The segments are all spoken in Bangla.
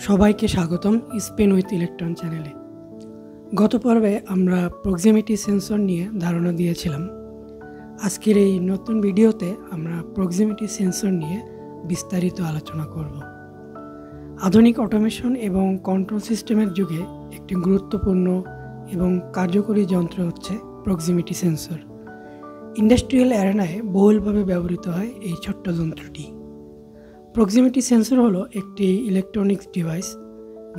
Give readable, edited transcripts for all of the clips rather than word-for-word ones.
সবাইকে স্বাগতম স্পেন উইথ ইলেকট্রন চ্যানেলে। গত পর্বে আমরা প্রক্সিমিটি সেন্সর নিয়ে ধারণা দিয়েছিলাম। আজকের এই নতুন ভিডিওতে আমরা প্রক্সিমিটি সেন্সর নিয়ে বিস্তারিত আলোচনা করব। আধুনিক অটোমেশন এবং কন্ট্রোল সিস্টেমের যুগে একটি গুরুত্বপূর্ণ এবং কার্যকরী যন্ত্র হচ্ছে প্রক্সিমিটি সেন্সর। ইন্ডাস্ট্রিয়াল অ্যারেনায় বহুলভাবে ব্যবহৃত হয় এই ছোট্ট যন্ত্রটি। প্রক্সিমিটি সেন্সর হলো একটি ইলেকট্রনিক্স ডিভাইস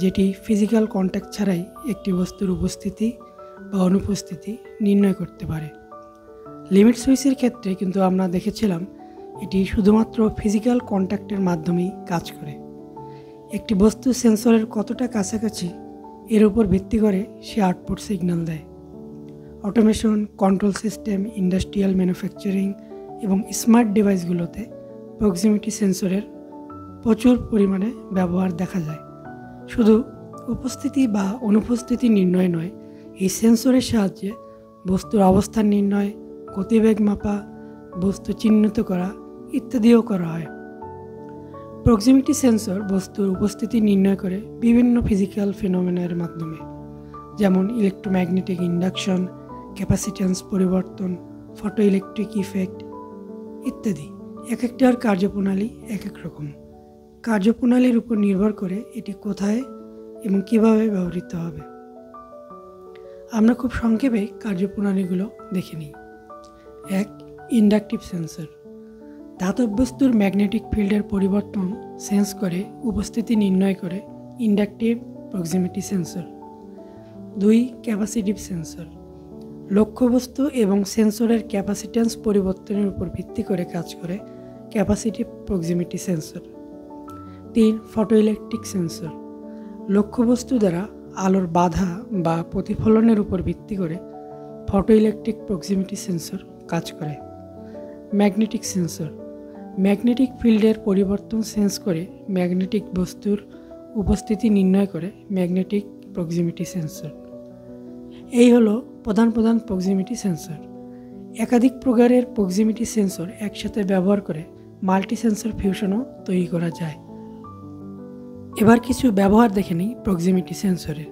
যেটি ফিজিক্যাল কন্ট্যাক্ট ছাড়াই একটি বস্তুর উপস্থিতি বা অনুপস্থিতি নির্ণয় করতে পারে। লিমিট সুইচের ক্ষেত্রে কিন্তু আমরা দেখেছিলাম এটি শুধুমাত্র ফিজিক্যাল কন্ট্যাক্টের মাধ্যমেই কাজ করে। একটি বস্তু সেন্সরের কতটা কাছাকাছি এর উপর ভিত্তি করে সে আউটপুট সিগন্যাল দেয়। Automation, control system, industrial manufacturing এবং স্মার্ট ডিভাইসগুলোতে প্রক্সিমিটি সেন্সরের প্রচুর পরিমাণে ব্যবহার দেখা যায়। শুধু উপস্থিতি বা অনুপস্থিতি নির্ণয় নয়, এই সেন্সরের সাহায্যে বস্তুর অবস্থান নির্ণয়, গতিবেগ মাপা, বস্তু চিহ্নিত করা ইত্যাদিও করা হয়। প্রক্সিমিটি সেন্সর বস্তুর উপস্থিতি নির্ণয় করে বিভিন্ন ফিজিক্যাল ফিনোমেনার মাধ্যমে, যেমন ইলেকট্রোম্যাগনেটিক ইন্ডাকশন, ক্যাপাসিট্যান্স পরিবর্তন, ফটো ইলেকট্রিক ইফেক্ট ইত্যাদি। এক একটার কার্যপ্রণালী এক এক রকম। কার্যপ্রণালীর উপর নির্ভর করে এটি কোথায় এবং কিভাবে ব্যবহৃত হবে। আমরা খুব সংক্ষেপে কার্যপ্রণালীগুলো দেখে নিই। 1. Inductive sensor. ধাতব বস্তুর ম্যাগনেটিক ফিল্ডের পরিবর্তন সেন্স করে উপস্থিতি নির্ণয় করে inductive proximity sensor. 2. Capacitive sensor. লক্ষ্যবস্তু এবং সেন্সরের ক্যাপাসিট্যান্স পরিবর্তনের উপর ভিত্তি করে কাজ করে capacitive proximity sensor. 3. Photo electric sensor. লক্ষ্যবস্তু দ্বারা আলোর বাধা বা প্রতিফলনের উপর ভিত্তি করে ফটো ইলেকট্রিক প্রক্সিমিটি সেন্সর কাজ করে। Magnetic sensor. ম্যাগনেটিক ফিল্ডের পরিবর্তন সেন্স করে ম্যাগনেটিক বস্তুর উপস্থিতি নির্ণয় করে ম্যাগনেটিক প্রক্সিমিটি সেন্সর। এই হলো প্রধান প্রক্সিমিটি সেন্সর। একাধিক প্রকারের প্রক্সিমিটি সেন্সর একসাথে ব্যবহার করে মাল্টি সেন্সর ফিউশনও তৈরি করা যায়। এবার কিছু ব্যবহার দেখে নিই প্রক্সিমিটি সেন্সরের।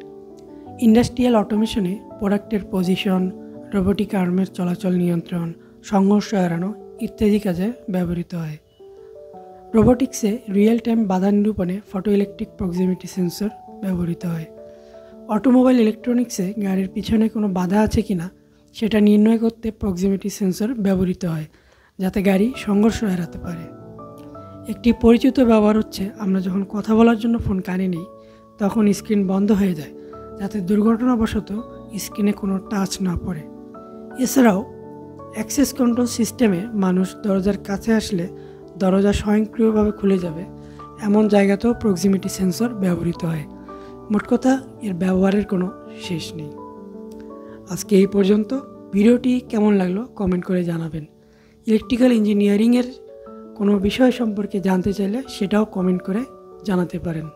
ইন্ডাস্ট্রিয়াল অটোমেশনে প্রোডাক্টের পজিশন, রোবোটিক আর্মের চলাচল নিয়ন্ত্রণ, সংঘর্ষ এড়ানো ইত্যাদি কাজে ব্যবহৃত হয়। রোবোটিক্সে রিয়েল টাইম বাধা নিরূপণে ফটো ইলেকট্রিক প্রক্সিমিটি সেন্সর ব্যবহৃত হয়। অটোমোবাইল ইলেকট্রনিক্সে গাড়ির পিছনে কোনো বাধা আছে কিনা সেটা নির্ণয় করতে প্রক্সিমিটি সেন্সর ব্যবহৃত হয়, যাতে গাড়ি সংঘর্ষ এড়াতে পারে। একটি পরিচিত ব্যবহার হচ্ছে আমরা যখন কথা বলার জন্য ফোন কানে নিই তখন স্ক্রিন বন্ধ হয়ে যায়, যাতে দুর্ঘটনাবশত স্ক্রিনে কোনো টাচ না পড়ে। এছাড়াও অ্যাক্সেস কন্ট্রোল সিস্টেমে মানুষ দরজার কাছে আসলে দরজা স্বয়ংক্রিয়ভাবে খুলে যাবে, এমন জায়গাতেও প্রক্সিমিটি সেন্সর ব্যবহৃত হয়। মোট কথা, এর ব্যবহারের কোনো শেষ নেই। আজকে এই পর্যন্ত। ভিডিওটি কেমন লাগলো কমেন্ট করে জানাবেন। ইলেকট্রিক্যাল ইঞ্জিনিয়ারিংয়ের কোনো বিষয় সম্পর্কে জানতে চাইলে সেটাও কমেন্ট করে জানাতে পারেন।